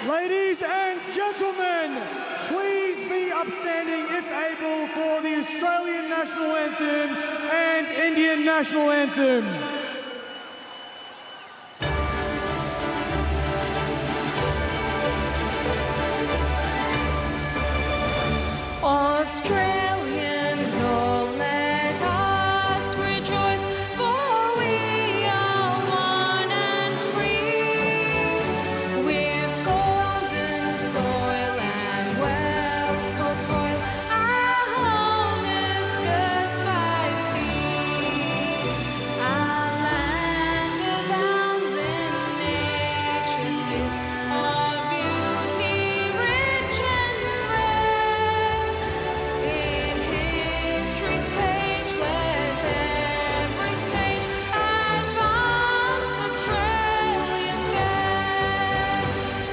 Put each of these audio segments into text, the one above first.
Ladies and gentlemen, please be upstanding if able for the Australian National Anthem and Indian National Anthem. Australians, all let us rejoice, for we are one and free. With golden soil and wealth for toil, our home is girt by sea. Our land abounds in nature's gifts, our beauty rich and rare. In history's page, let every stage advance Australia fair.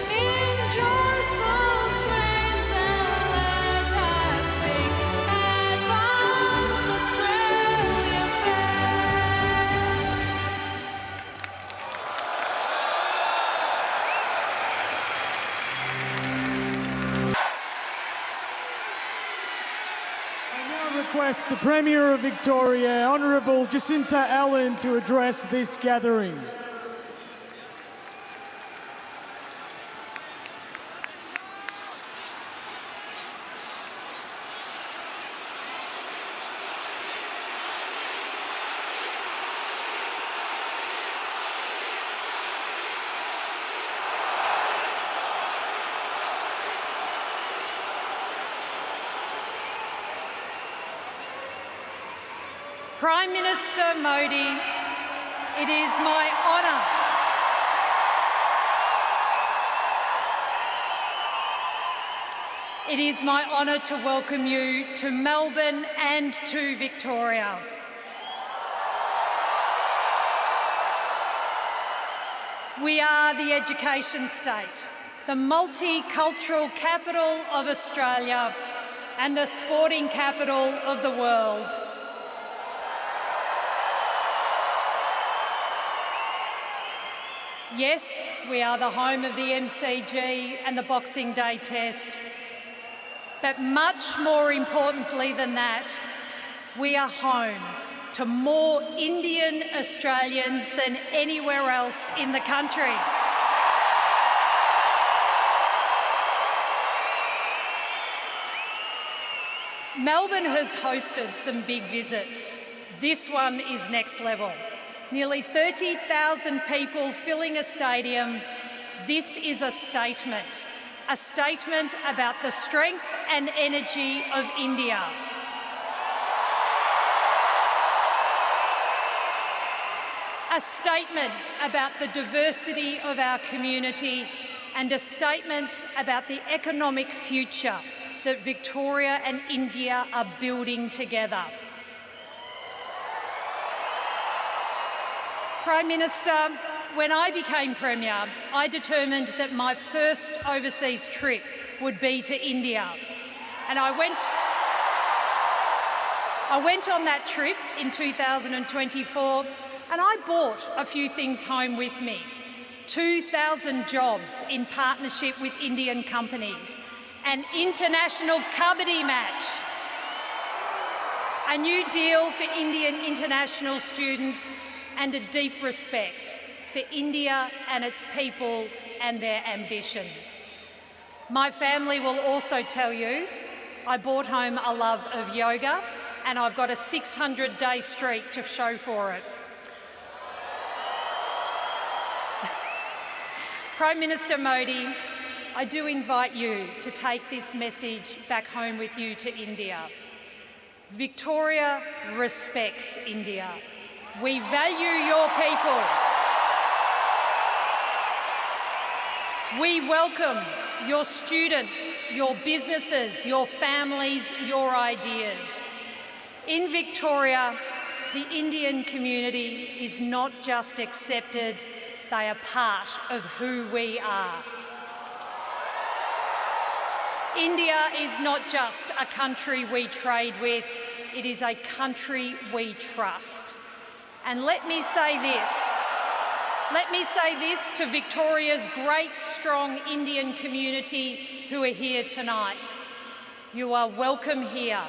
In joyful strains, then let us sing, advance Australia fair. I now request the Premier of Victoria, Honourable Jacinta Allen, to address this gathering. Prime Minister Modi, it is my honour to welcome you to Melbourne and to Victoria. We are the education state, the multicultural capital of Australia and the sporting capital of the world. Yes, we are the home of the MCG and the Boxing Day Test. But much more importantly than that, we are home to more Indian Australians than anywhere else in the country. Melbourne has hosted some big visits. This one is next level. Nearly 30,000 people filling a stadium. This is a statement about the strength and energy of India. A statement about the diversity of our community and a statement about the economic future that Victoria and India are building together. Prime Minister, when I became Premier, I determined that my first overseas trip would be to India. And I went on that trip in 2024 and I brought a few things home with me. 2,000 jobs in partnership with Indian companies, an international kabaddi match, a new deal for Indian international students, and a deep respect for India and its people and their ambition. My family will also tell you I brought home a love of yoga and I've got a 600-day streak to show for it. Prime Minister Modi, I do invite you to take this message back home with you to India. Victoria respects India. We value your people. We welcome your students, your businesses, your families, your ideas. In Victoria, the Indian community is not just accepted, they are part of who we are. India is not just a country we trade with, it is a country we trust. And let me say this to Victoria's great, strong Indian community who are here tonight. You are welcome here.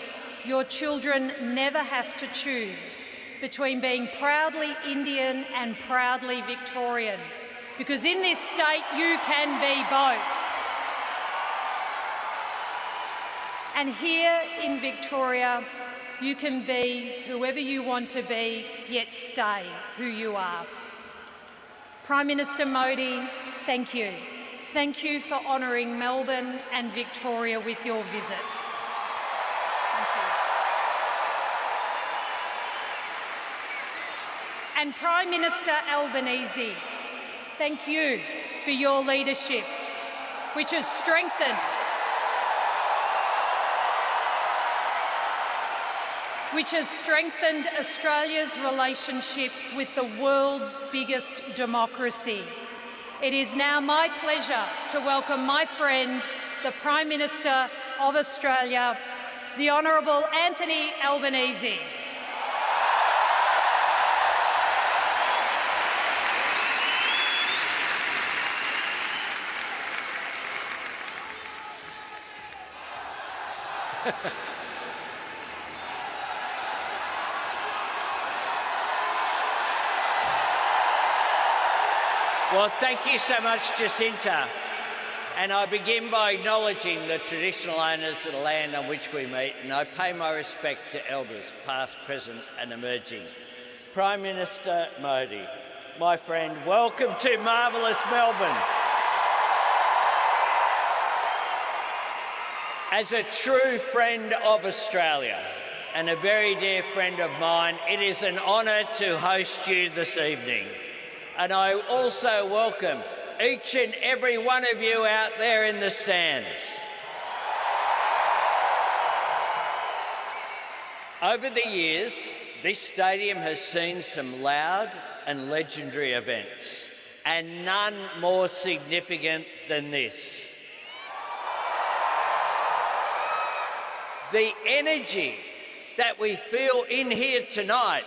Your children never have to choose between being proudly Indian and proudly Victorian, because in this state you can be both. And here in Victoria, you can be whoever you want to be, yet stay who you are. Prime Minister Modi, thank you. Thank you for honouring Melbourne and Victoria with your visit. Thank you. And Prime Minister Albanese, thank you for your leadership, which has strengthened Australia's relationship with the world's biggest democracy. It is now my pleasure to welcome my friend, the Prime Minister of Australia, the Honourable Anthony Albanese. Well, thank you so much, Jacinta. And I begin by acknowledging the traditional owners of the land on which we meet, and I pay my respect to elders, past, present and emerging. Prime Minister Modi, my friend, welcome to marvellous Melbourne. As a true friend of Australia and a very dear friend of mine, it is an honour to host you this evening. And I also welcome each and every one of you out there in the stands. Over the years, this stadium has seen some loud and legendary events, and none more significant than this. The energy that we feel in here tonight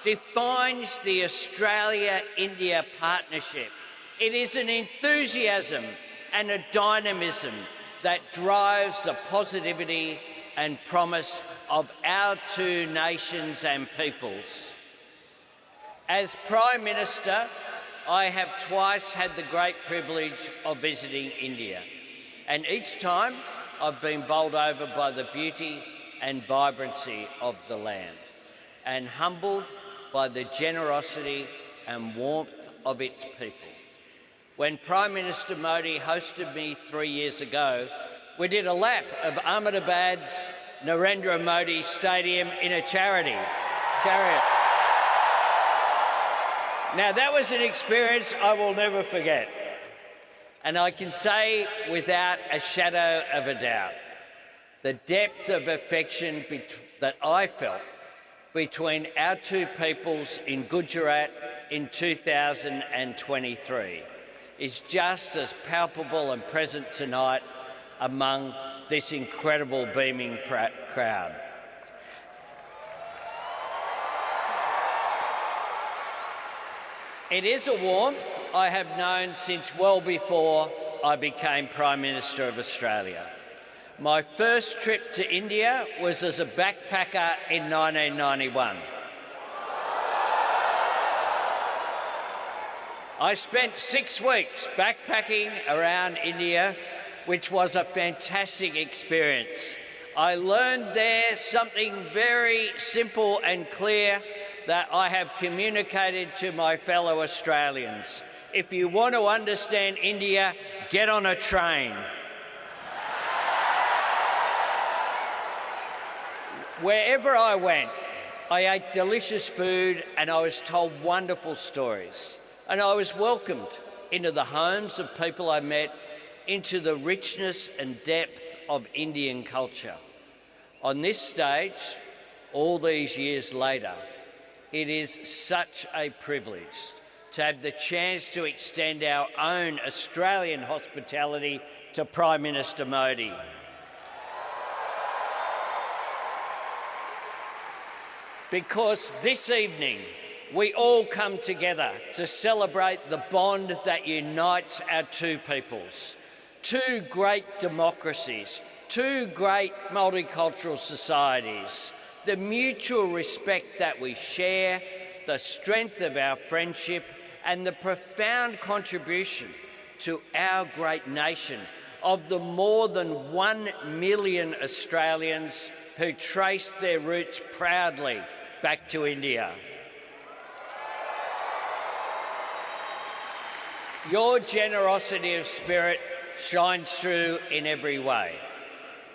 defines the Australia-India partnership. It is an enthusiasm and a dynamism that drives the positivity and promise of our two nations and peoples. As Prime Minister, I have twice had the great privilege of visiting India, and each time I've been bowled over by the beauty and vibrancy of the land, and humbled by the generosity and warmth of its people. When Prime Minister Modi hosted me 3 years ago, we did a lap of Ahmedabad's Narendra Modi Stadium in a chariot. Now, that was an experience I will never forget. And I can say without a shadow of a doubt, the depth of affection that I felt between our two peoples in Gujarat in 2023 is just as palpable and present tonight among this incredible beaming crowd. It is a warmth I have known since well before I became Prime Minister of Australia. My first trip to India was as a backpacker in 1991. I spent 6 weeks backpacking around India, which was a fantastic experience. I learned there something very simple and clear that I have communicated to my fellow Australians. If you want to understand India, get on a train. Wherever I went, I ate delicious food and I was told wonderful stories. And I was welcomed into the homes of people I met, into the richness and depth of Indian culture. On this stage, all these years later, it is such a privilege to have the chance to extend our own Australian hospitality to Prime Minister Modi. Because this evening, we all come together to celebrate the bond that unites our two peoples, two great democracies, two great multicultural societies, the mutual respect that we share, the strength of our friendship, and the profound contribution to our great nation of the more than 1 million Australians who trace their roots proudly back to India. Your generosity of spirit shines through in every way.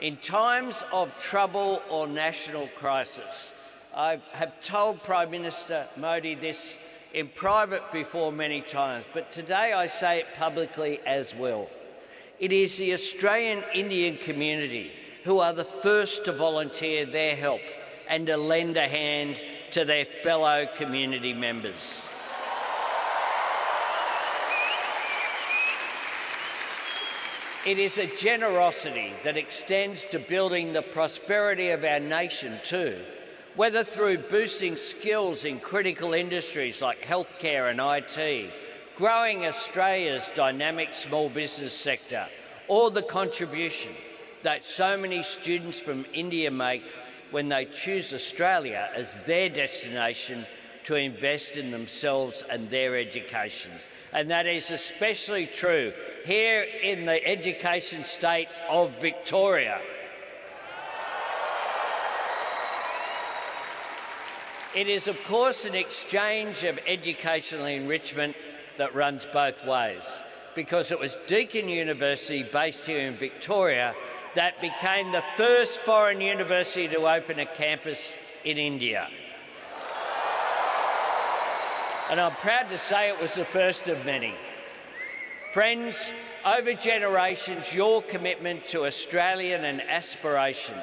In times of trouble or national crisis, I have told Prime Minister Modi this in private before many times, but today I say it publicly as well. It is the Australian Indian community who are the first to volunteer their help and to lend a hand to their fellow community members. It is a generosity that extends to building the prosperity of our nation too, whether through boosting skills in critical industries like healthcare and IT, growing Australia's dynamic small business sector, or the contribution that so many students from India make when they choose Australia as their destination to invest in themselves and their education. And that is especially true here in the education state of Victoria. It is, of course, an exchange of educational enrichment that runs both ways, because it was Deakin University, based here in Victoria, that became the first foreign university to open a campus in India. And I'm proud to say it was the first of many. Friends, over generations, your commitment to Australian and aspiration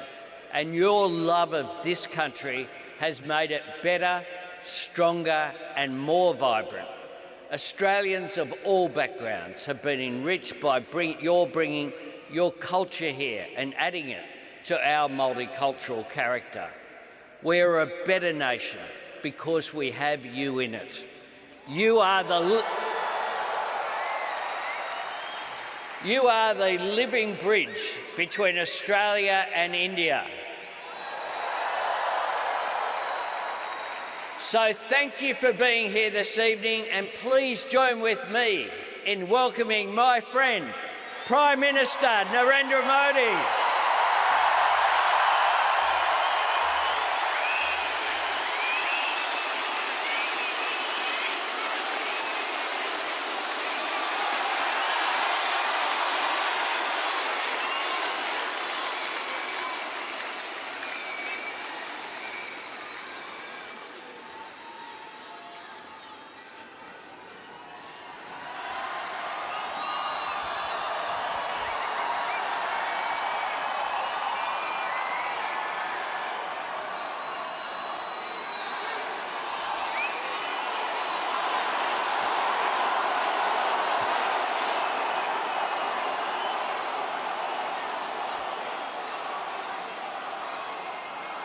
and your love of this country has made it better, stronger and more vibrant. Australians of all backgrounds have been enriched by bringing your culture here and adding it to our multicultural character. We're a better nation because we have you in it. You are the living bridge between Australia and India. So thank you for being here this evening, and please join with me in welcoming my friend, Prime Minister Narendra Modi.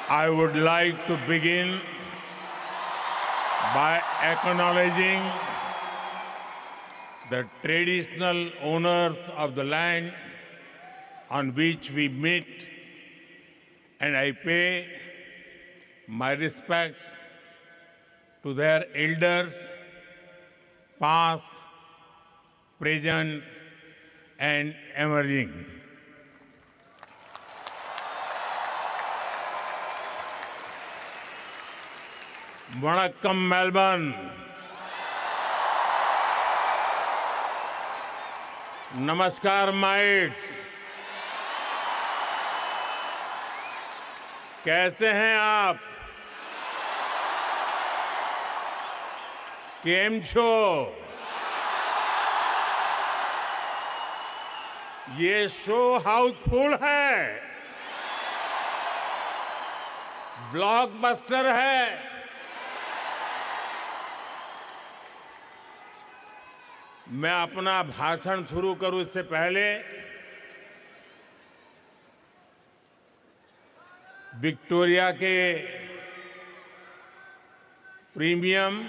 I would like to begin by acknowledging the traditional owners of the land on which we meet, and I pay my respects to their elders, past, present, and emerging. Vanakkam, Melbourne. नमस्कार mites. कैसे हैं आप? केम छो? ये show Housefull है, blockbuster है। मैं अपना भाषण शुरू करूं इससे पहले विक्टोरिया के प्रीमियम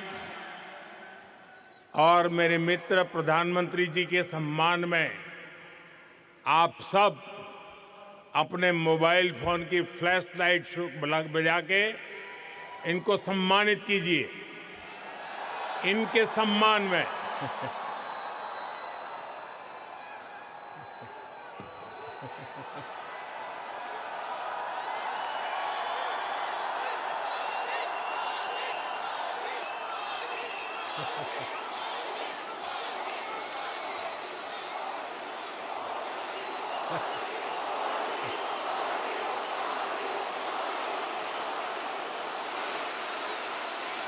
और मेरे मित्र प्रधानमंत्री जी के सम्मान में आप सब अपने मोबाइल फोन की फ्लैश लाइट बजा के इनको सम्मानित कीजिए। इनके सम्मान में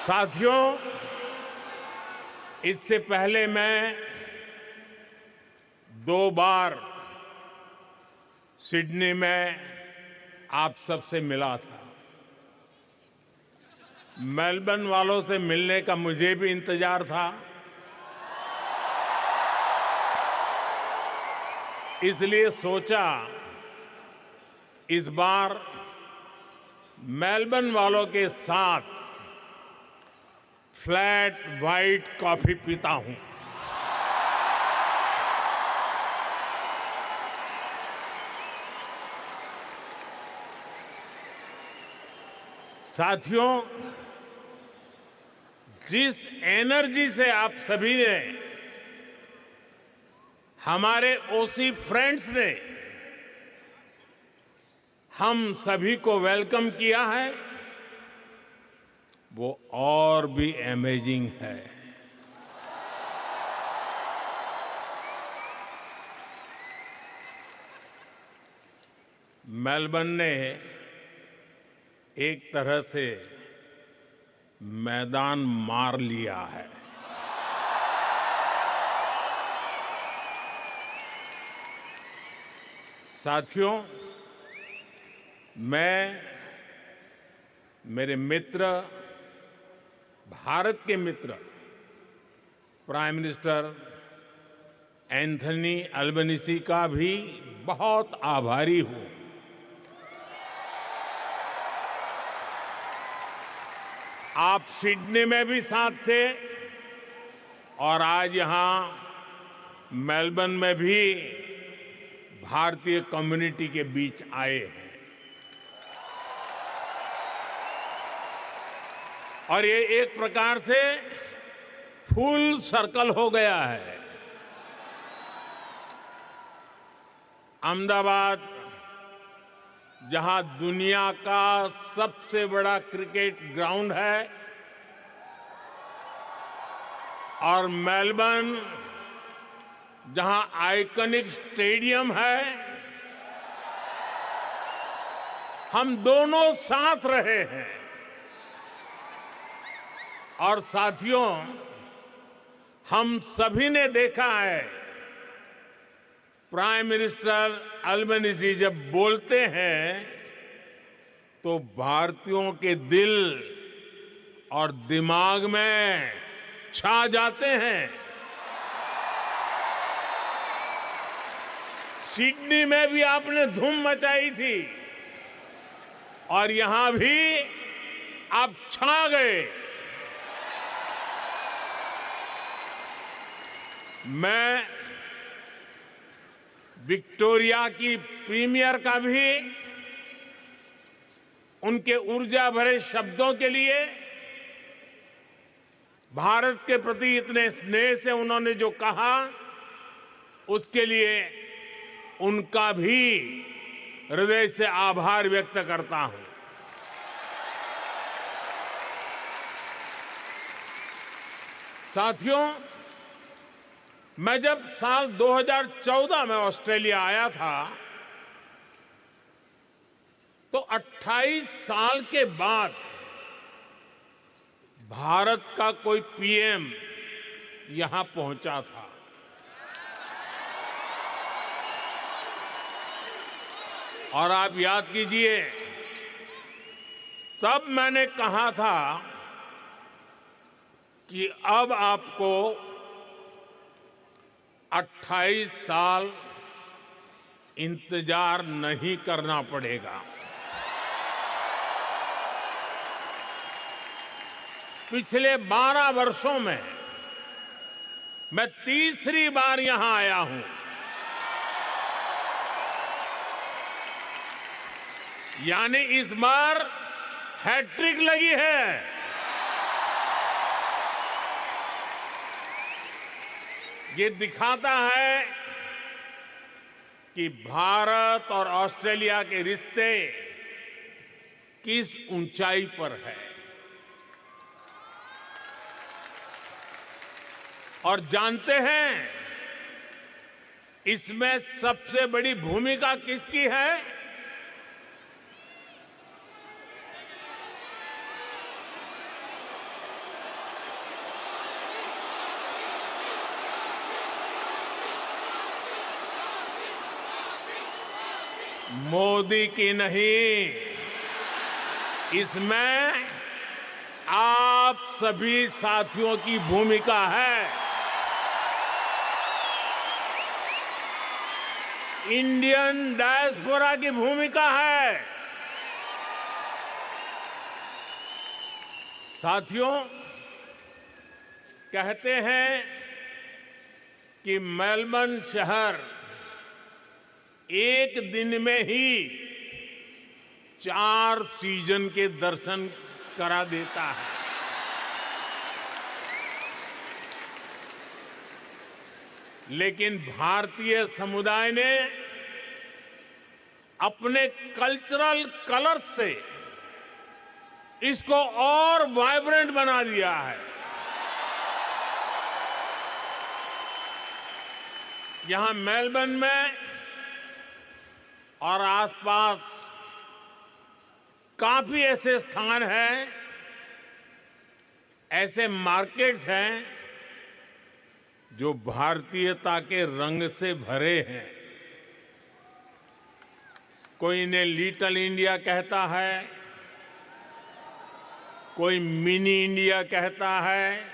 साथियों, इससे पहले मैं 2 बार सिडनी में आप सबसे मिला था। मेलबर्न वालों से मिलने का मुझे भी इंतजार था, इसलिए सोचा इस बार मेलबर्न वालों के साथ फ्लैट व्हाइट कॉफी पीता हूं। साथियों, जिस एनर्जी से आप सभी ने, हमारे ओसी फ्रेंड्स ने हम सभी को वेलकम किया है, वो और भी अमेजिंग है। मेलबर्न ने एक तरह से मैदान मार लिया है। साथियों, मैं मेरे मित्र, भारत के मित्र प्राइम मिनिस्टर एंथनी अल्बनीज़ी का भी बहुत आभारी हूं। आप सिडनी में भी साथ थे और आज यहां मेलबर्न में भी भारतीय कम्युनिटी के बीच आए हैं। और ये एक प्रकार से फुल सर्कल हो गया है। अहमदाबाद, जहां दुनिया का सबसे बड़ा क्रिकेट ग्राउंड है, और मेलबर्न जहां आइकॉनिक स्टेडियम है, हम दोनों साथ रहे हैं। और साथियों, हम सभी ने देखा है, प्राइम मिनिस्टर अल्बनीज़ी जब बोलते हैं तो भारतीयों के दिल और दिमाग में छा जाते हैं। सिडनी में भी आपने धूम मचाई थी और यहां भी आप छा गए। मैं विक्टोरिया की प्रीमियर का भी उनके ऊर्जा भरे शब्दों के लिए, भारत के प्रति इतने स्नेह से उन्होंने जो कहा, उसके लिए उनका भी हृदय से आभार व्यक्त करता हूं। साथियों, मैं जब साल 2014 में ऑस्ट्रेलिया आया था तो 28 साल के बाद भारत का कोई पीएम यहां पहुंचा था। और आप याद कीजिए, तब मैंने कहा था कि अब आपको 28 साल इंतजार नहीं करना पड़ेगा। पिछले 12 वर्षों में मैं तीसरी बार यहां आया हूं। यानी इस बार हैट्रिक लगी है। ये दिखाता है कि भारत और ऑस्ट्रेलिया के रिश्ते किस ऊंचाई पर है। और जानते हैं इसमें सबसे बड़ी भूमिका किसकी है? मोदी की नहीं, इसमें आप सभी साथियों की भूमिका है। इंडियन डायस्पोरा की भूमिका है। साथियों, कहते हैं कि मेलबर्न शहर एक दिन में ही 4 सीजन के दर्शन करा देता है। लेकिन भारतीय समुदाय ने अपने कल्चरल कलर से इसको और वाइब्रेंट बना दिया है। यहां मेलबर्न में और आसपास काफी ऐसे स्थान हैं, ऐसे मार्केट्स हैं जो भारतीयता के रंग से भरे हैं। कोई इन्हें लिटिल इंडिया कहता है, कोई मिनी इंडिया कहता है।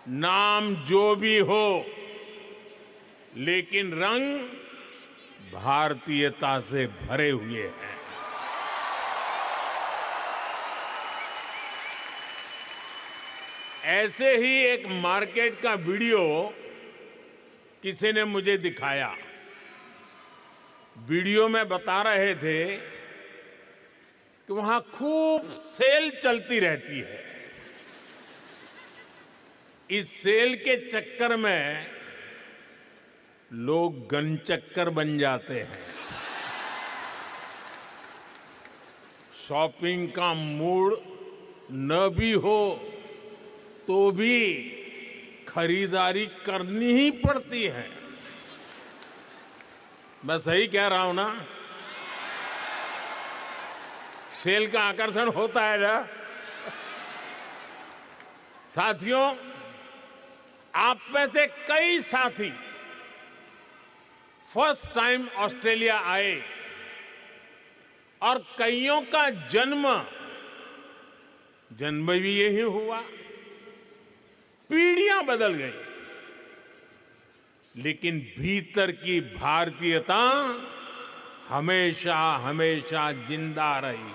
नाम जो भी हो, लेकिन रंग भारतीयता से भरे हुए हैं। ऐसे ही एक मार्केट का वीडियो किसी ने मुझे दिखाया। वीडियो में बता रहे थे कि वहां खूब सेल चलती रहती है। इस सेल के चक्कर में लोग गनचक्कर बन जाते हैं। शॉपिंग का मूड न भी हो तो भी खरीदारी करनी ही पड़ती है। मैं सही कह रहा हूं ना? सेल का आकर्षण होता है ना? साथियों, आप में से कई साथी फर्स्ट टाइम ऑस्ट्रेलिया आए और कईयों का जन्म भी यही हुआ। पीढ़ियां बदल गई, लेकिन भीतर की भारतीयता हमेशा हमेशा जिंदा रही।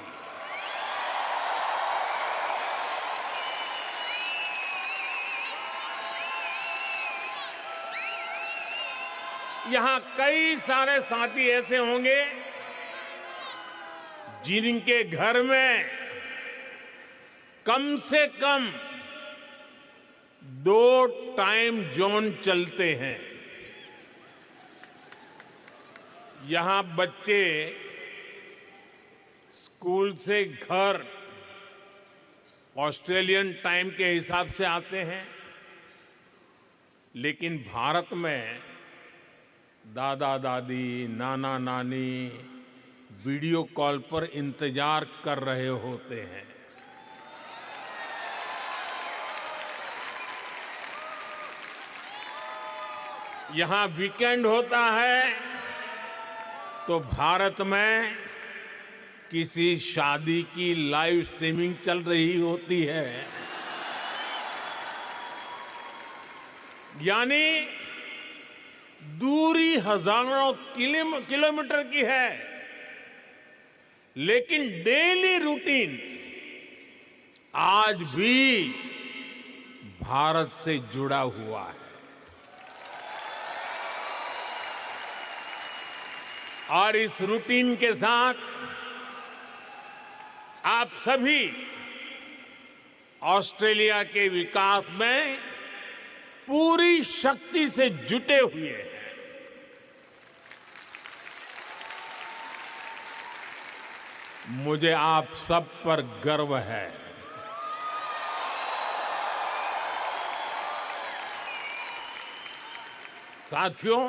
यहां कई सारे साथी ऐसे होंगे जिनके घर में कम से कम 2 टाइम जोन चलते हैं। यहां बच्चे स्कूल से घर ऑस्ट्रेलियन टाइम के हिसाब से आते हैं लेकिन भारत में दादा दादी, नाना नानी वीडियो कॉल पर इंतजार कर रहे होते हैं। यहां वीकेंड होता है तो भारत में किसी शादी की लाइव स्ट्रीमिंग चल रही होती है। यानी दूरी हजारों किलोमीटर की है, लेकिन डेली रूटीन आज भी भारत से जुड़ा हुआ है। और इस रूटीन के साथ आप सभी ऑस्ट्रेलिया के विकास में पूरी शक्ति से जुटे हुए हैं। मुझे आप सब पर गर्व है। साथियों,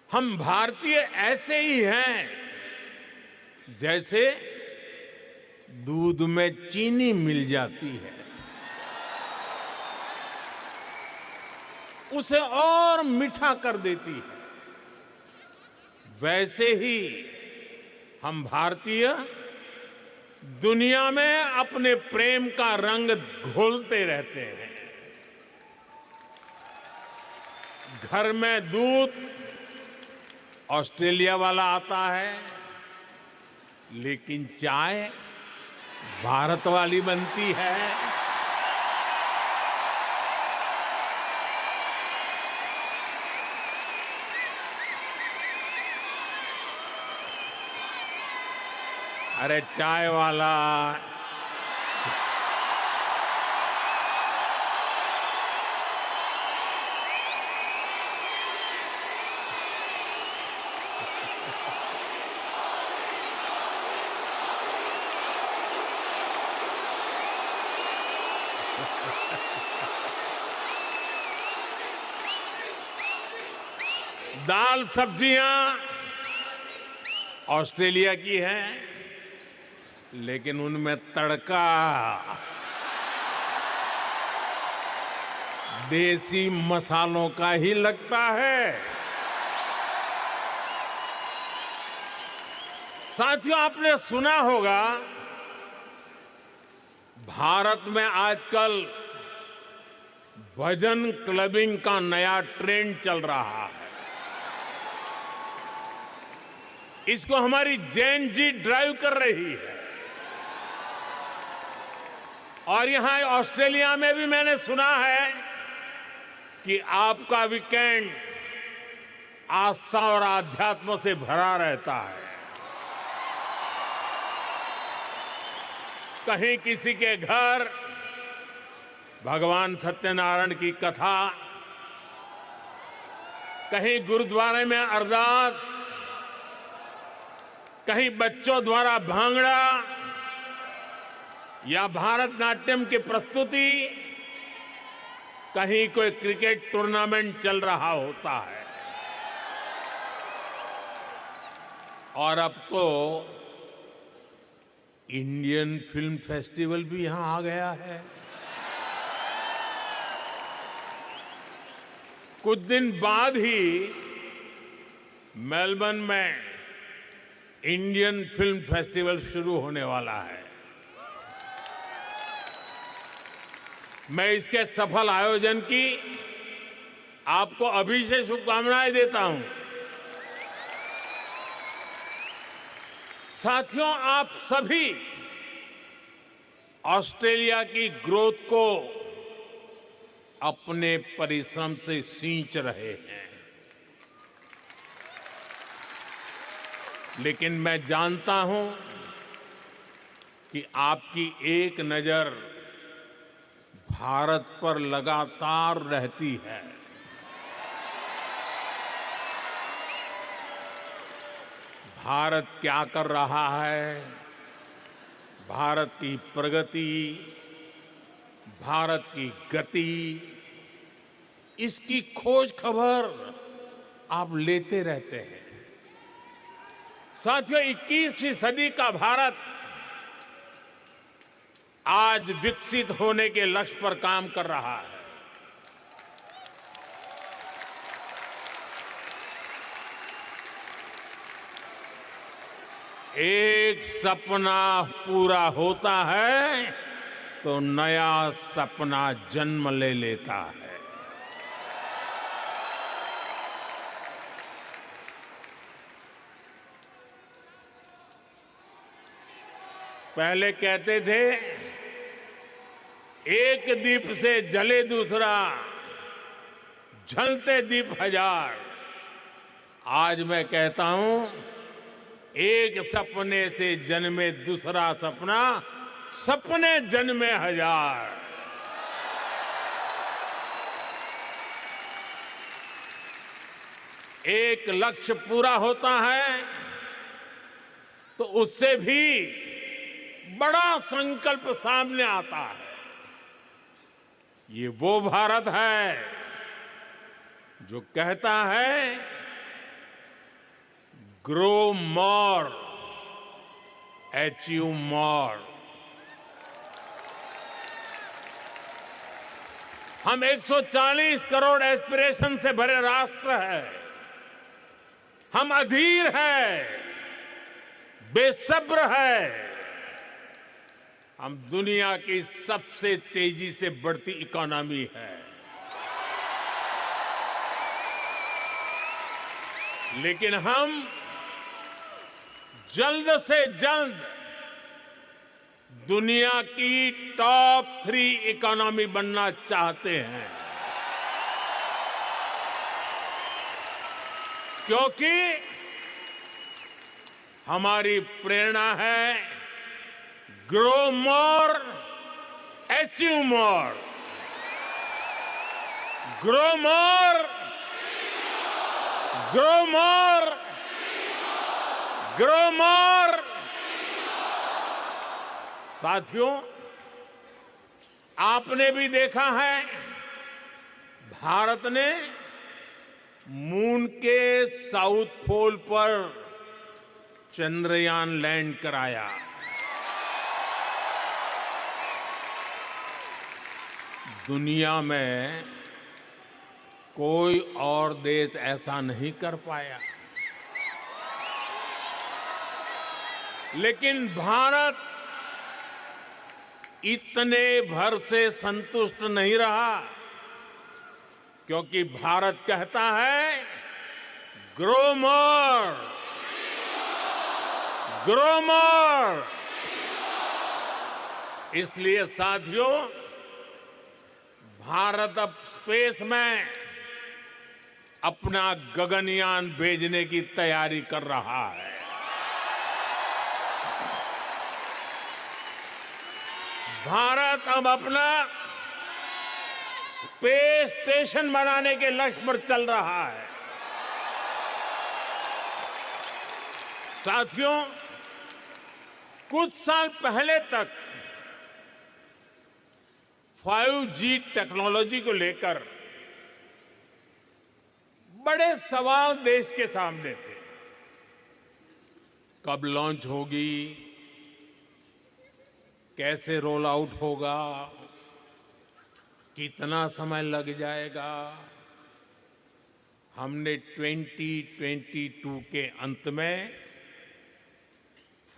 हम भारतीय ऐसे ही हैं जैसे दूध में चीनी मिल जाती है, उसे और मीठा कर देती है। वैसे ही हम भारतीय दुनिया में अपने प्रेम का रंग घोलते रहते हैं। घर में दूध ऑस्ट्रेलिया वाला आता है, लेकिन चाय भारत वाली बनती है। अरे चाय वाला दाल सब्जियां ऑस्ट्रेलिया की हैं, लेकिन उनमें तड़का देसी मसालों का ही लगता है। साथियों, आपने सुना होगा भारत में आजकल भजन क्लबिंग का नया ट्रेंड चल रहा है। इसको हमारी जैन जी ड्राइव कर रही है। और यहां ऑस्ट्रेलिया में भी मैंने सुना है कि आपका वीकेंड आस्था और आध्यात्म से भरा रहता है। कहीं किसी के घर भगवान सत्यनारायण की कथा, कहीं गुरुद्वारे में अरदास, कहीं बच्चों द्वारा भांगड़ा या भारतनाट्यम की प्रस्तुति, कहीं कोई क्रिकेट टूर्नामेंट चल रहा होता है। और अब तो इंडियन फिल्म फेस्टिवल भी यहां आ गया है। कुछ दिन बाद ही मेलबर्न में इंडियन फिल्म फेस्टिवल शुरू होने वाला है। मैं इसके सफल आयोजन की आपको अभी से शुभकामनाएं देता हूं। साथियों, आप सभी ऑस्ट्रेलिया की ग्रोथ को अपने परिश्रम से सींच रहे हैं, लेकिन मैं जानता हूं कि आपकी एक नजर भारत पर लगातार रहती है। भारत क्या कर रहा है, भारत की प्रगति, भारत की गति, इसकी खोज खबर आप लेते रहते हैं। साथियों, 21वीं सदी का भारत आज विकसित होने के लक्ष्य पर काम कर रहा है। एक सपना पूरा होता है तो नया सपना जन्म ले लेता है। पहले कहते थे एक दीप से जले दूसरा, जलते दीप हजार। आज मैं कहता हूं एक सपने से जन्मे दूसरा सपना, सपने जन्मे हजार। एक लक्ष्य पूरा होता है तो उससे भी बड़ा संकल्प सामने आता है। ये वो भारत है जो कहता है ग्रो मोर, अचीव मोर। हम 140 करोड़ एस्पिरेशन से भरे राष्ट्र है। हम अधीर है, बेसब्र है। हम दुनिया की सबसे तेजी से बढ़ती इकोनॉमी है, लेकिन हम जल्द से जल्द दुनिया की टॉप 3 इकोनॉमी बनना चाहते हैं, क्योंकि हमारी प्रेरणा है grow more, achieve more. Grow more, grow more, grow more. साथियों, आपने भी देखा है भारत ने मून के साउथ पोल पर चंद्रयान लैंड कराया। दुनिया में कोई और देश ऐसा नहीं कर पाया, लेकिन भारत इतने भर से संतुष्ट नहीं रहा, क्योंकि भारत कहता है ग्रो मोर, ग्रो मोर। इसलिए साथियों, भारत अब स्पेस में अपना गगनयान भेजने की तैयारी कर रहा है। भारत अब अपना स्पेस स्टेशन बनाने के लक्ष्य पर चल रहा है। साथियों, कुछ साल पहले तक 5G टेक्नोलॉजी को लेकर बड़े सवाल देश के सामने थे। कब लॉन्च होगी, कैसे रोल आउट होगा, कितना समय लग जाएगा। हमने 2022 के अंत में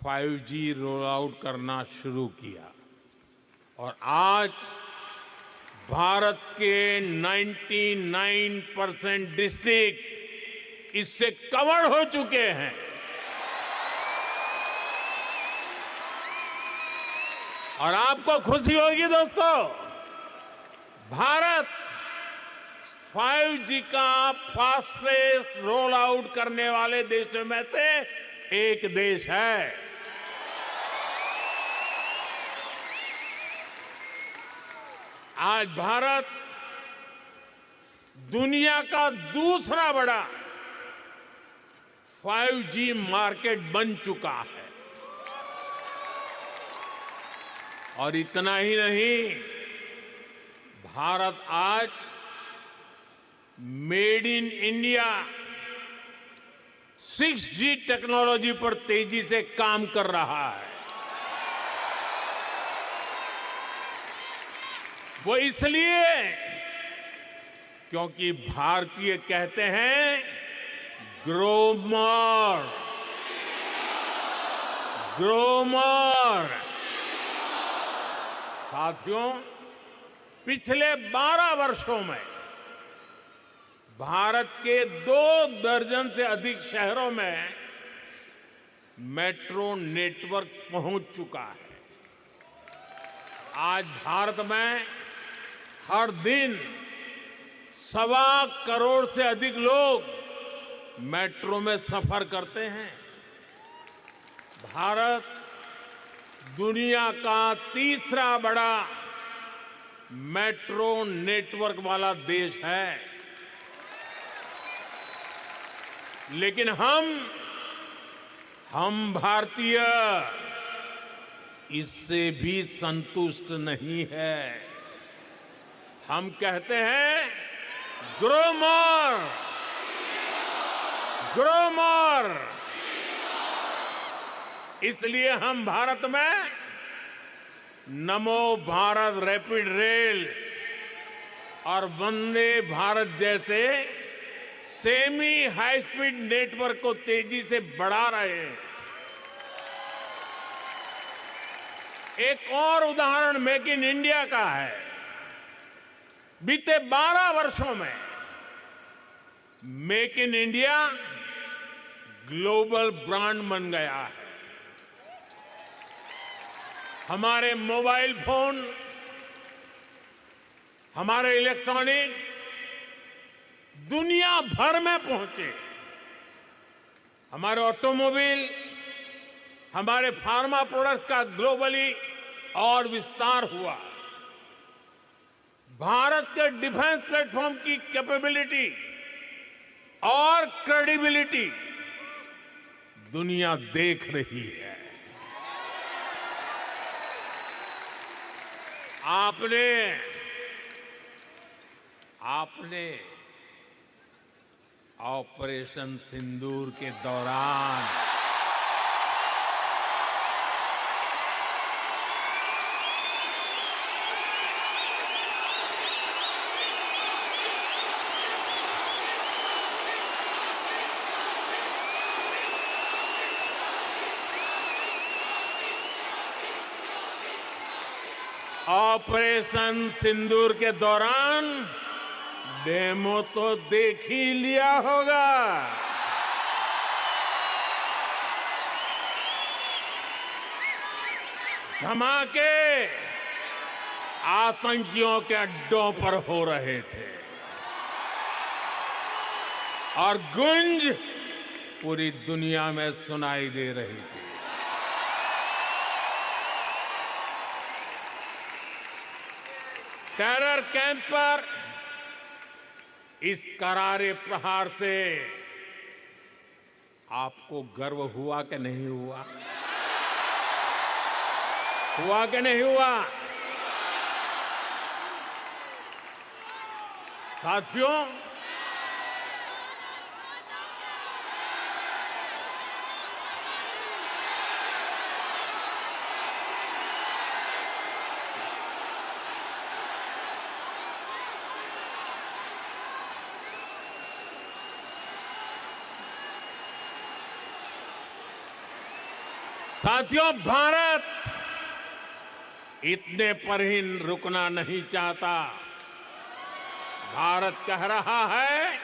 5G रोल आउट करना शुरू किया और आज भारत के 99% डिस्ट्रिक्ट इससे कवर हो चुके हैं। और आपको खुशी होगी दोस्तों, भारत 5G का फास्टेस्ट रोल आउट करने वाले देशों में से एक देश है। आज भारत दुनिया का दूसरा बड़ा 5G मार्केट बन चुका है। और इतना ही नहीं, भारत आज made in India 6G technology पर तेजी से काम कर रहा है। वो इसलिए क्योंकि भारतीय कहते हैं ग्रो मोर, ग्रो मोर। साथियों, पिछले 12 वर्षों में भारत के 2 दर्जन से अधिक शहरों में मेट्रो नेटवर्क पहुंच चुका है। आज भारत में हर दिन 1.25 करोड़ से अधिक लोग मेट्रो में सफर करते हैं। भारत दुनिया का तीसरा बड़ा मेट्रो नेटवर्क वाला देश है। लेकिन हम भारतीय इससे भी संतुष्ट नहीं है। हम कहते हैं ग्रो मोर, ग्रो मोर। इसलिए हम भारत में नमो भारत रैपिड रेल और वंदे भारत जैसे सेमी हाई स्पीड नेटवर्क को तेजी से बढ़ा रहे हैं। एक और उदाहरण मेक इन इंडिया का है। बीते 12 वर्षों में make in India global brand बन गया है। हमारे मोबाइल फोन, हमारे इलेक्ट्रॉनिक्स दुनिया भर में पहुंचे। हमारे ऑटोमोबाइल, हमारे फार्मा प्रोडक्ट्स का ग्लोबली और विस्तार हुआ। भारत के डिफेंस प्लेटफॉर्म की कैपेबिलिटी और क्रेडिबिलिटी दुनिया देख रही है। आपने ऑपरेशन सिंदूर के दौरान ऑपरेशन सिंदूर के दौरान डेमो तो देख ही लिया होगा। धमाके आतंकियों के अड्डों पर हो रहे थे और गूंज पूरी दुनिया में सुनाई दे रही थी। टेरर कैंप पर इस करारे प्रहार से आपको गर्व हुआ कि नहीं हुआ? हुआ कि नहीं हुआ? साथियों, भारत इतने पर ही रुकना नहीं चाहता। भारत कह रहा है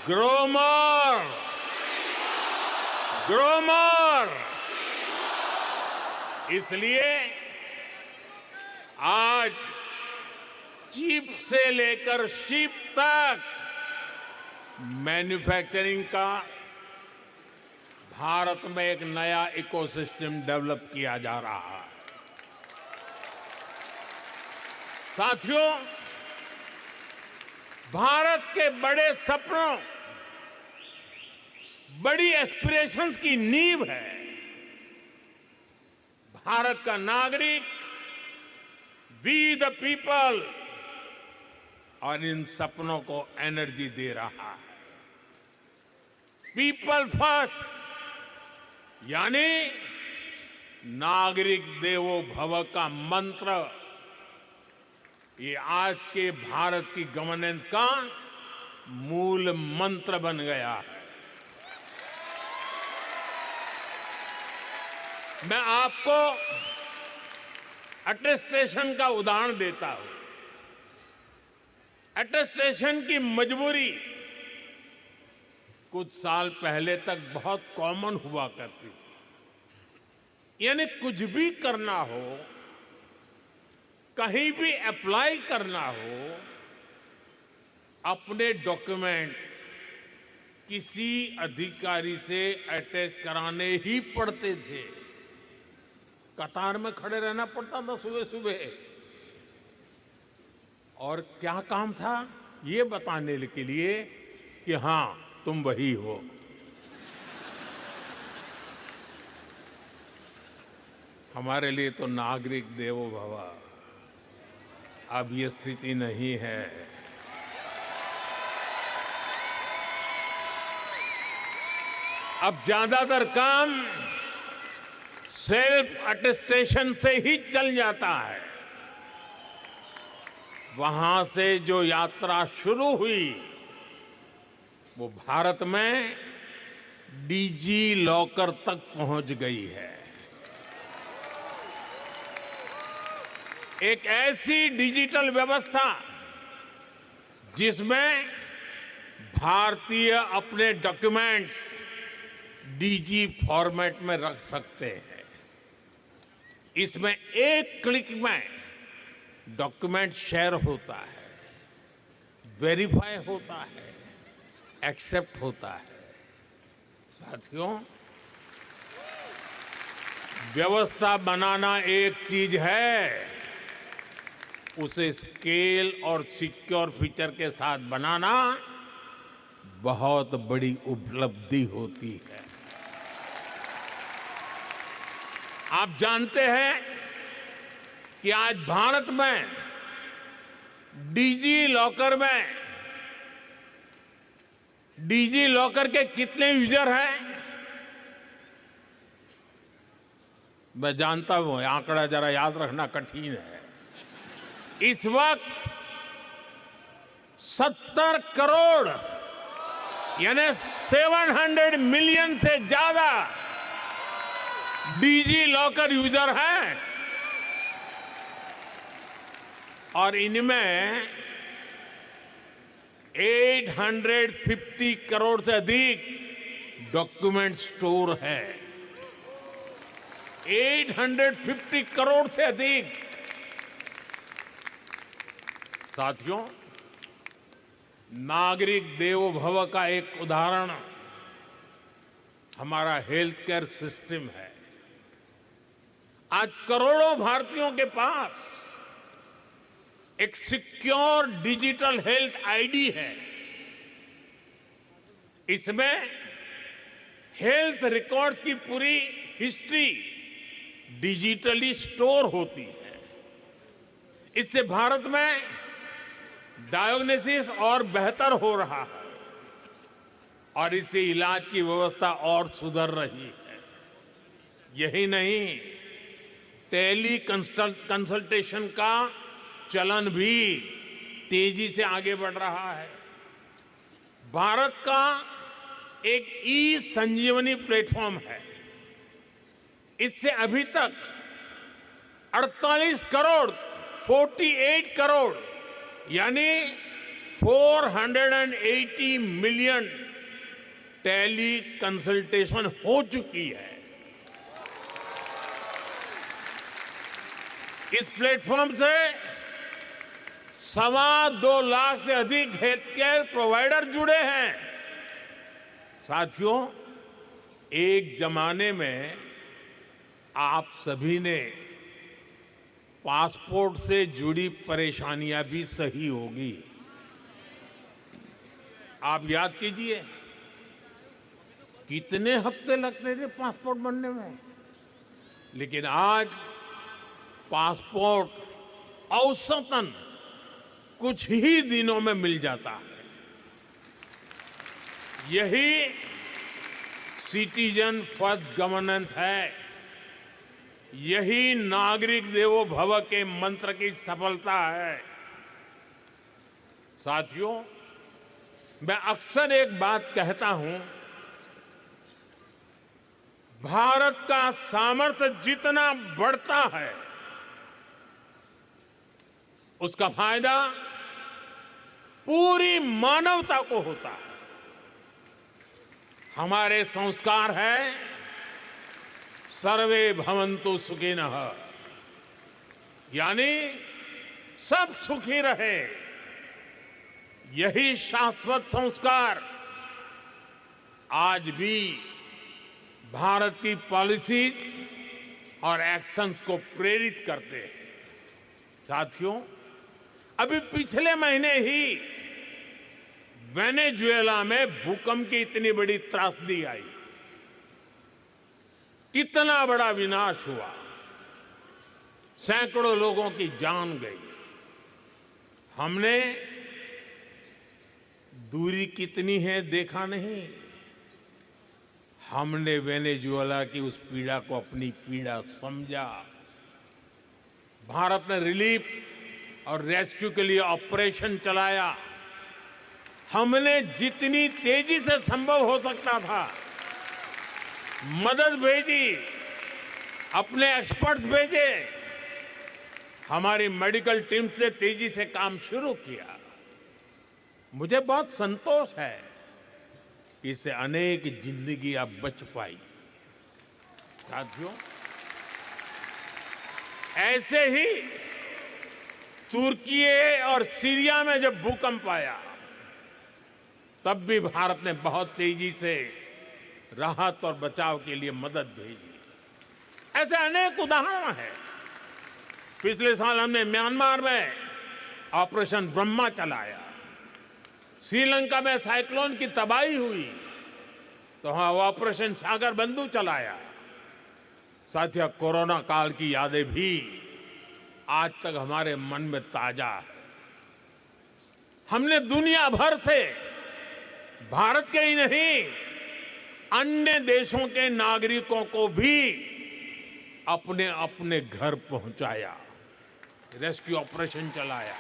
ग्रो मोर, ग्रो मोर। इसलिए आज चिप से लेकर शिप तक मैन्युफैक्चरिंग का भारत में एक नया इकोसिस्टम डेवलप किया जा रहा है। साथियों, भारत के बड़े सपनों, बड़ी एस्पिरेशंस की नींव है भारत का नागरिक, वी द पीपल, और इन सपनों को एनर्जी दे रहा है। पीपल फर्स्ट यानी नागरिक देवो भव का मंत्र ये आज के भारत की गवर्नेंस का मूल मंत्र बन गया है। मैं आपको अटेस्टेशन का उदाहरण देता हूं। अटेस्टेशन की मजबूरी कुछ साल पहले तक बहुत कॉमन हुआ करती थी। यानी कुछ भी करना हो, कहीं भी अप्लाई करना हो, अपने डॉक्यूमेंट किसी अधिकारी से अटैच कराने ही पड़ते थे। कतार में खड़े रहना पड़ता था सुबह सुबह, और क्या काम था? ये बताने के लिए कि हां तुम वही हो। हमारे लिए तो नागरिक देवो भव अब ये स्थिति नहीं है। अब ज्यादातर काम सेल्फ अटेस्टेशन से ही चल जाता है। वहां से जो यात्रा शुरू हुई वो भारत में डीजी लॉकर तक पहुंच गई है। एक ऐसी डिजिटल व्यवस्था जिसमें भारतीय अपने डॉक्यूमेंट्स डीजी फॉर्मेट में रख सकते हैं। इसमें एक क्लिक में डॉक्यूमेंट शेयर होता है, वेरीफाई होता है, एक्सेप्ट होता है। साथियों, व्यवस्था बनाना एक चीज है, उसे स्केल और सिक्योर फीचर के साथ बनाना बहुत बड़ी उपलब्धि होती है। आप जानते हैं कि आज भारत में डिजी लॉकर के कितने यूजर हैं? मैं जानता हूं आंकड़ा जरा याद रखना कठिन है। इस वक्त 70 करोड़ यानी 700 मिलियन से ज्यादा डिजी लॉकर यूजर हैं, और इनमें 850 करोड़ से अधिक डॉक्यूमेंट स्टोर है। 850 करोड़ से अधिक। साथियों, नागरिक देवो भव का एक उदाहरण हमारा हेल्थ केयर सिस्टम है। आज करोड़ों भारतीयों के पास एक सिक्योर डिजिटल हेल्थ आईडी है। इसमें हेल्थ रिकॉर्ड्स की पूरी हिस्ट्री डिजिटली स्टोर होती है। इससे भारत में डायग्नोसिस और बेहतर हो रहा है, और इससे इलाज की व्यवस्था और सुधर रही है। यही नहीं, टेली कंसल्टेशन का चलन भी तेजी से आगे बढ़ रहा है। भारत का एक ई संजीवनी प्लेटफॉर्म है। इससे अभी तक 48 करोड़ यानी 480 मिलियन टेली कंसल्टेशन हो चुकी है। इस प्लेटफॉर्म से 2.25 लाख से अधिक हेल्थ केयर प्रोवाइडर जुड़े हैं। साथियों, एक जमाने में आप सभी ने पासपोर्ट से जुड़ी परेशानियां भी सही होगी। आप याद कीजिए, कितने हफ्ते लगते थे पासपोर्ट बनने में, लेकिन आज पासपोर्ट औसतन कुछ ही दिनों में मिल जाता है। यही सिटीजन फर्स्ट गवर्नेंस है, यही नागरिक देवो भव के मंत्र की सफलता है। साथियों, मैं अक्सर एक बात कहता हूं, भारत का सामर्थ्य जितना बढ़ता है उसका फायदा पूरी मानवता को होता है। हमारे संस्कार है सर्वे भवन्तु सुखिनः, यानी सब सुखी रहे। यही शाश्वत संस्कार आज भी भारत की पॉलिसीज और एक्शंस को प्रेरित करते हैं। साथियों, अभी पिछले महीने ही वेनेजुएला में भूकंप की इतनी बड़ी त्रासदी आई, कितना बड़ा विनाश हुआ, सैकड़ों लोगों की जान गई। हमने दूरी कितनी है देखा नहीं, हमने वेनेजुएला की उस पीड़ा को अपनी पीड़ा समझा। भारत ने रिलीफ और रेस्क्यू के लिए ऑपरेशन चलाया। हमने जितनी तेजी से संभव हो सकता था मदद भेजी, अपने एक्सपर्ट्स भेजे, हमारी मेडिकल टीम ने तेजी से काम शुरू किया। मुझे बहुत संतोष है कि इससे अनेक जिंदगियां बच पाई। साथियों, ऐसे ही तुर्की और सीरिया में जब भूकंप आया तब भी भारत ने बहुत तेजी से राहत और बचाव के लिए मदद भेजी। ऐसे अनेक उदाहरण हैं। पिछले साल हमने म्यांमार में ऑपरेशन ब्रह्मा चलाया। श्रीलंका में साइक्लोन की तबाही हुई तो वहां ऑपरेशन सागर बंधु चलाया। साथियों, कोरोना काल की यादें भी आज तक हमारे मन में ताजा है। हमने दुनिया भर से भारत के ही नहीं अन्य देशों के नागरिकों को भी अपने अपने घर पहुंचाया, रेस्क्यू ऑपरेशन चलाया,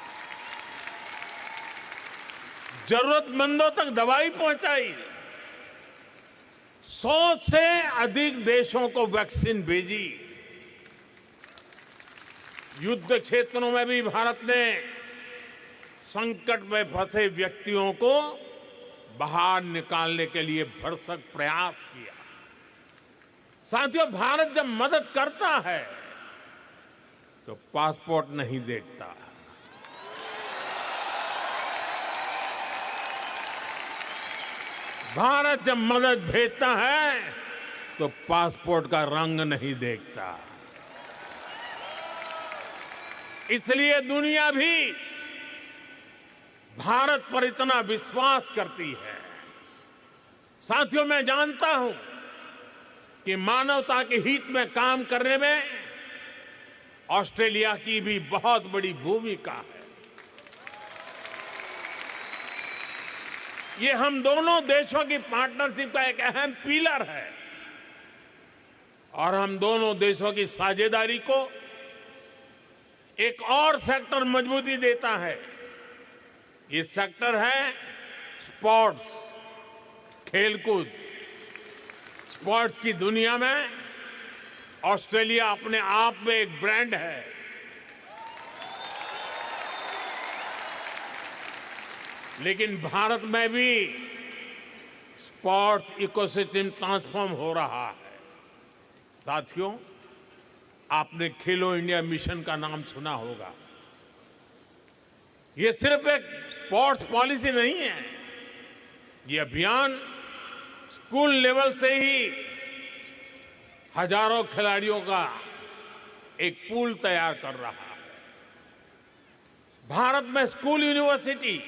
जरूरतमंदों तक दवाई पहुंचाई। 100 से अधिक देशों को वैक्सीन भेजी। युद्ध क्षेत्रों में भी भारत ने संकट में फंसे व्यक्तियों को बाहर निकालने के लिए भरसक प्रयास किया। साथियों, भारत जब मदद करता है तो पासपोर्ट नहीं देखता। भारत जब मदद भेजता है तो पासपोर्ट का रंग नहीं देखता। इसलिए दुनिया भी भारत पर इतना विश्वास करती है। साथियों, मैं जानता हूं कि मानवता के हित में काम करने में ऑस्ट्रेलिया की भी बहुत बड़ी भूमिका है। ये हम दोनों देशों की पार्टनरशिप का एक अहम पिलर है और हम दोनों देशों की साझेदारी को एक और सेक्टर मजबूती देता है। ये सेक्टर है स्पोर्ट्स, खेलकूद। स्पोर्ट्स की दुनिया में ऑस्ट्रेलिया अपने आप में एक ब्रांड है। लेकिन भारत में भी स्पोर्ट्स इकोसिस्टम ट्रांसफॉर्म हो रहा है। साथियों, आपने खेलो इंडिया मिशन का नाम सुना होगा। ये सिर्फ एक स्पोर्ट्स पॉलिसी नहीं है, ये अभियान स्कूल लेवल से ही हजारों खिलाड़ियों का एक पूल तैयार कर रहा है। भारत में school, university,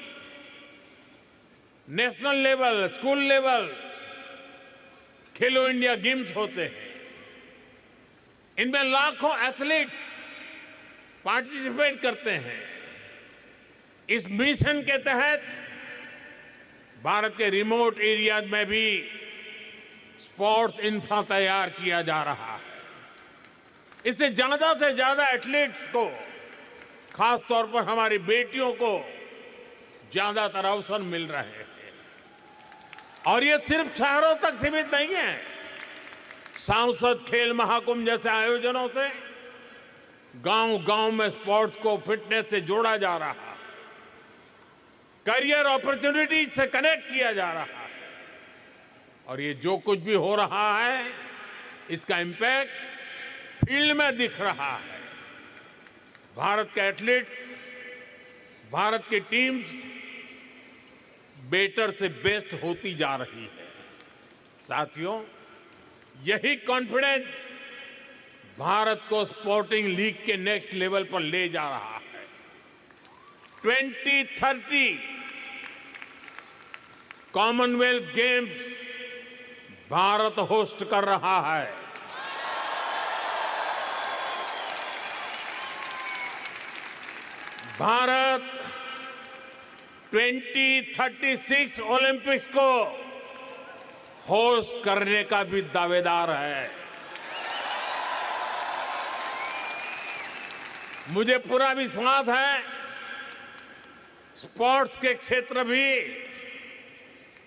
national level, school level खेलो इंडिया गेम्स होते हैं। इनमें लाखों एथलीट्स पार्टिसिपेट करते हैं। इस मिशन के तहत भारत के रिमोट एरियाज में भी स्पोर्ट्स इंफ्रा तैयार किया जा रहा है। इससे ज्यादा से ज्यादा एथलीट्स को, खास तौर पर हमारी बेटियों को ज्यादातर अवसर मिल रहे हैं। और ये सिर्फ शहरों तक सीमित नहीं है। सांसद खेल महाकुंभ जैसे आयोजनों से गांव-गांव में स्पोर्ट्स को फिटनेस से जोड़ा जा रहा है, करियर अपॉर्चुनिटीज से कनेक्ट किया जा रहा है। और ये जो कुछ भी हो रहा है, इसका इंपैक्ट फील्ड में दिख रहा है। भारत के एथलीट्स, भारत की टीम्स बेटर से बेस्ट होती जा रही है। साथियों, यही कॉन्फिडेंस भारत को स्पोर्टिंग लीग के नेक्स्ट लेवल पर ले जा रहा है। 2030 कॉमनवेल्थ गेम्स भारत होस्ट कर रहा है। भारत 2036 ओलंपिक्स को होस्ट करने का भी दावेदार है। मुझे पूरा विश्वास है, स्पोर्ट्स के क्षेत्र भी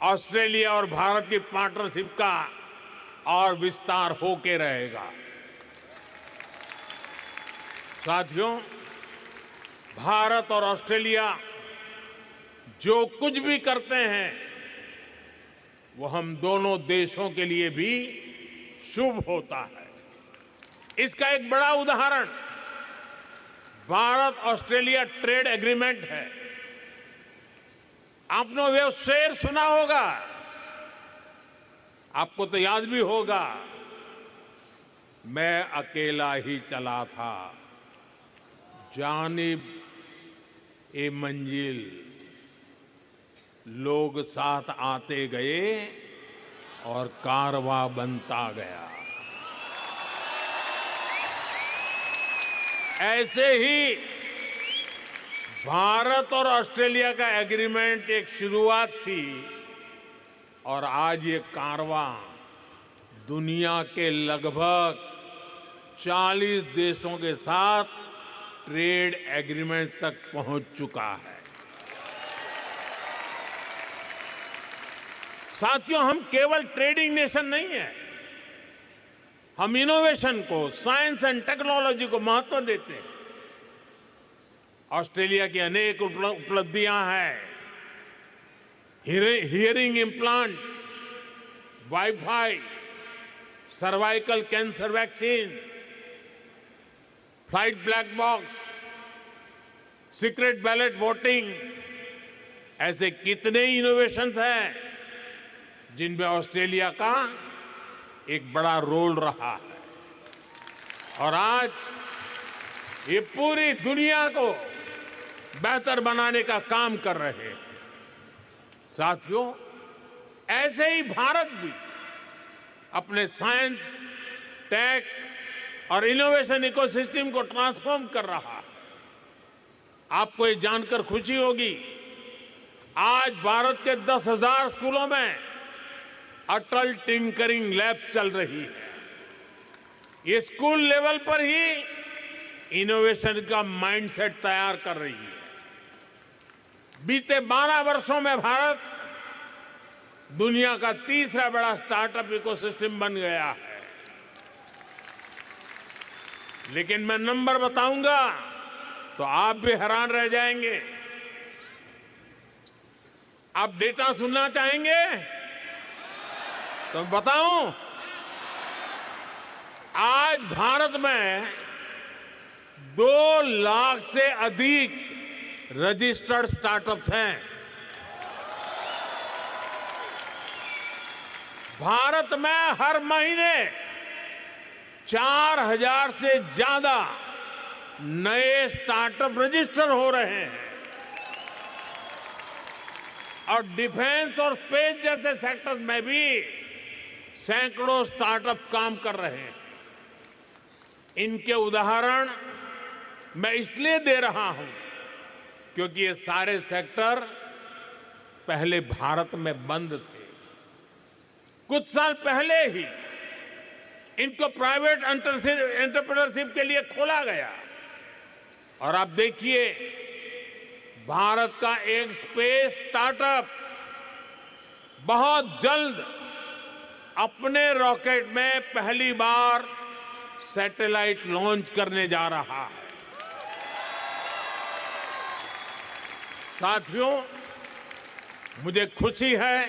ऑस्ट्रेलिया और भारत की पार्टनरशिप का और विस्तार होके रहेगा। साथियों, भारत और ऑस्ट्रेलिया जो कुछ भी करते हैं, वो हम दोनों देशों के लिए भी शुभ होता है। इसका एक बड़ा उदाहरण भारत ऑस्ट्रेलिया ट्रेड एग्रीमेंट है। आपने वो शेर सुना होगा, आपको तो याद भी होगा, मैं अकेला ही चला था, जानिब ए मंजिल, लोग साथ आते गए और कारवां बनता गया। ऐसे ही भारत और ऑस्ट्रेलिया का एग्रीमेंट एक शुरुआत थी और आज ये कारवां दुनिया के लगभग 40 देशों के साथ ट्रेड एग्रीमेंट तक पहुंच चुका है। साथियों, हम केवल ट्रेडिंग नेशन नहीं है, हम इनोवेशन को, साइंस एंड टेक्नोलॉजी को महत्व देते हैं। ऑस्ट्रेलिया की अनेक उपलब्धियां हैं। Hearing implant, wifi, cervical cancer vaccine, flight black box, secret ballot voting, ऐसे कितने इनोवेशंस हैं जिनमें ऑस्ट्रेलिया का एक बड़ा रोल रहा है। और आज ये पूरी दुनिया को बेहतर बनाने का काम कर रहे हैं। साथियों, ऐसे ही भारत भी अपने साइंस, टेक और इनोवेशन इकोसिस्टम को ट्रांसफॉर्म कर रहा है। आपको ये जानकर खुशी होगी, आज भारत के 10,000 स्कूलों में अटल टिंकरिंग लैब चल रही है। ये स्कूल लेवल पर ही इनोवेशन का माइंडसेट तैयार कर रही है। बीते 12 वर्षों में भारत दुनिया का तीसरा बड़ा स्टार्टअप इकोसिस्टम बन गया है। लेकिन मैं नंबर बताऊंगा तो आप भी हैरान रह जाएंगे। आप डेटा सुनना चाहेंगे तो बताऊं, आज भारत में 2 लाख से अधिक रजिस्टर्ड स्टार्टअप्स हैं। भारत में हर महीने 4,000 से ज्यादा नए स्टार्टअप रजिस्टर हो रहे हैं और डिफेंस और स्पेस जैसे सेक्टर में भी सैकड़ों स्टार्टअप काम कर रहे हैं। इनके उदाहरण मैं इसलिए दे रहा हूं क्योंकि ये सारे सेक्टर पहले भारत में बंद थे। कुछ साल पहले ही इनको प्राइवेट एंटरप्रेन्योरशिप के लिए खोला गया और आप देखिए भारत का एक स्पेस स्टार्टअप बहुत जल्द अपने रॉकेट में पहली बार सैटेलाइट लॉन्च करने जा रहा है। साथियों, मुझे खुशी है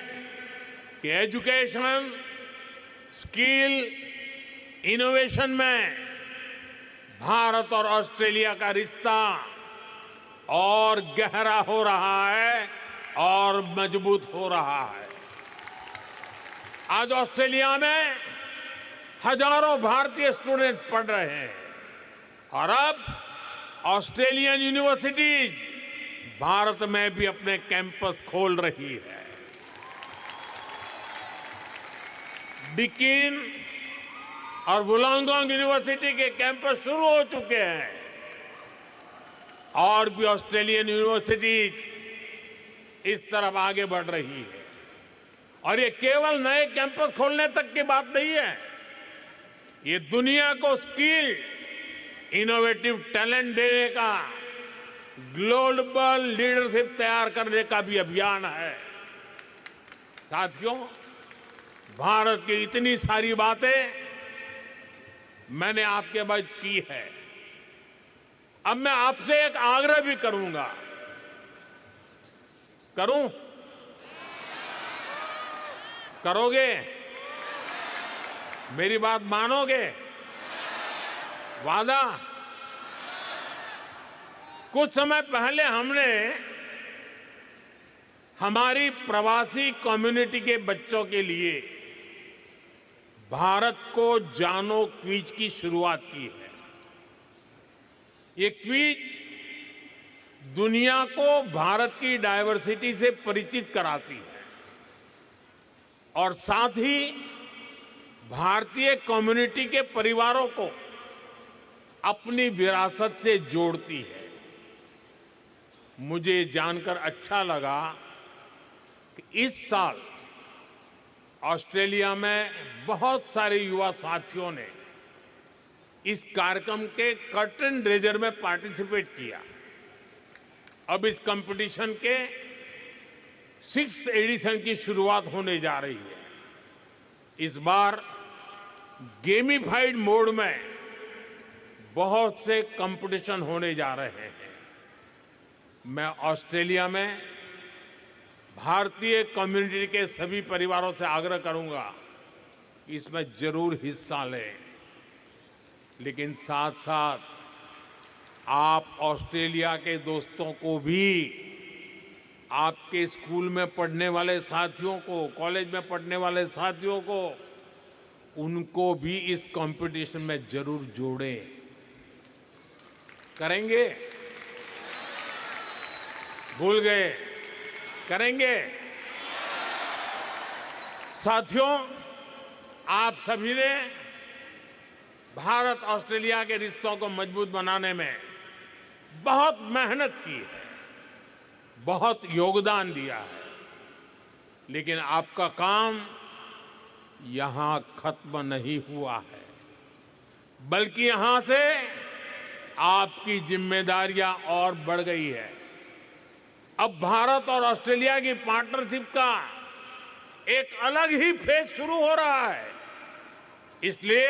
कि एजुकेशन, स्किल, इनोवेशन में भारत और ऑस्ट्रेलिया का रिश्ता और गहरा हो रहा है और मजबूत हो रहा है। आज ऑस्ट्रेलिया में हजारों भारतीय स्टूडेंट पढ़ रहे हैं और अब ऑस्ट्रेलियन यूनिवर्सिटीज भारत में भी अपने कैंपस खोल रही है। डिकिन और वुलांगोंग यूनिवर्सिटी के कैंपस शुरू हो चुके हैं और भी ऑस्ट्रेलियन यूनिवर्सिटीज इस तरफ आगे बढ़ रही है। और ये केवल नए कैंपस खोलने तक की बात नहीं है, ये दुनिया को स्किल, इनोवेटिव टैलेंट देने का, ग्लोबल लीडरशिप तैयार करने का भी अभियान है। साथियों, भारत की इतनी सारी बातें मैंने आपके बाद की है। अब मैं आपसे एक आग्रह भी करूंगा। करूं? करोगे? मेरी बात मानोगे? वादा? कुछ समय पहले हमने हमारी प्रवासी कम्युनिटी के बच्चों के लिए भारत को जानो क्विज की शुरुआत की है। ये क्विज दुनिया को भारत की डायवर्सिटी से परिचित कराती है और साथ ही भारतीय कम्युनिटी के परिवारों को अपनी विरासत से जोड़ती है। मुझे जानकर अच्छा लगा कि इस साल ऑस्ट्रेलिया में बहुत सारे युवा साथियों ने इस कार्यक्रम के कर्टन रेजर में पार्टिसिपेट किया। अब इस कंपटीशन के 6th एडिशन की शुरुआत होने जा रही है। इस बार गेमिफाइड मोड में बहुत से कंपटीशन होने जा रहे हैं। मैं ऑस्ट्रेलिया में भारतीय कम्युनिटी के सभी परिवारों से आग्रह करूंगा कि इसमें जरूर हिस्सा लें, लेकिन साथ साथ आप ऑस्ट्रेलिया के दोस्तों को भी, आपके स्कूल में पढ़ने वाले साथियों को, कॉलेज में पढ़ने वाले साथियों को, उनको भी इस कंपटीशन में जरूर जोड़ें। करेंगे? भूल गए? करेंगे? साथियों, आप सभी ने भारत ऑस्ट्रेलिया के रिश्तों को मजबूत बनाने में बहुत मेहनत की है, बहुत योगदान दिया है, लेकिन आपका काम यहां खत्म नहीं हुआ है, बल्कि यहां से आपकी जिम्मेदारियां और बढ़ गई है। अब भारत और ऑस्ट्रेलिया की पार्टनरशिप का एक अलग ही फेज शुरू हो रहा है। इसलिए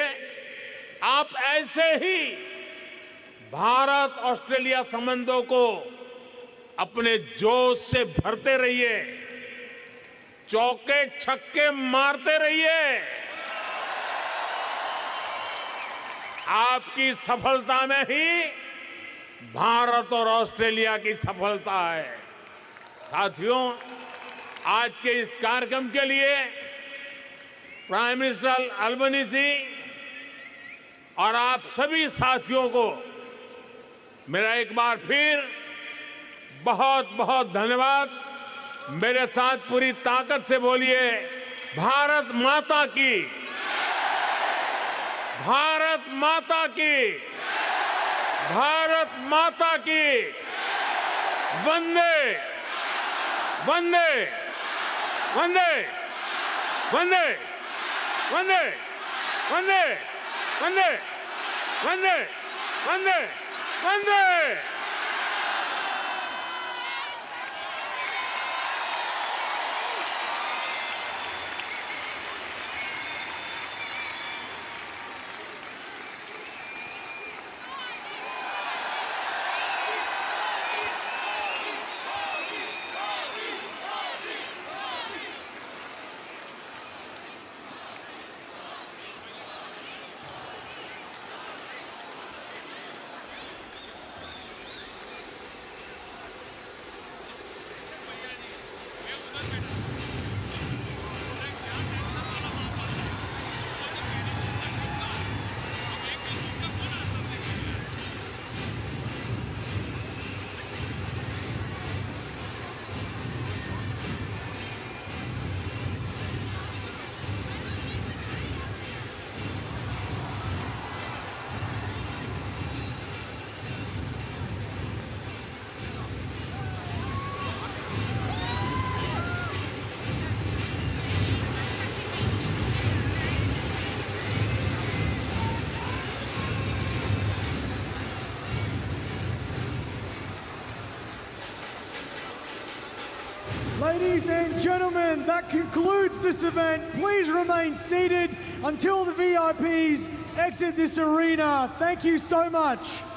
आप ऐसे ही भारत ऑस्ट्रेलिया संबंधों को अपने जोश से भरते रहिए, चौके छक्के मारते रहिए। आपकी सफलता में ही भारत और ऑस्ट्रेलिया की सफलता है। साथियों, आज के इस कार्यक्रम के लिए प्राइम मिनिस्टर अल्बनीज़ी और आप सभी साथियों को मेरा एक बार फिर बहुत बहुत धन्यवाद। मेरे साथ पूरी ताकत से बोलिए, भारत माता की, भारत माता की, भारत माता की वंदे वंदे वंदे वंदे वंदे वंदे वंदे वंदे वंदे वंदे। Ladies and gentlemen, that concludes this event. Please remain seated until the VIPs exit this arena. Thank you so much.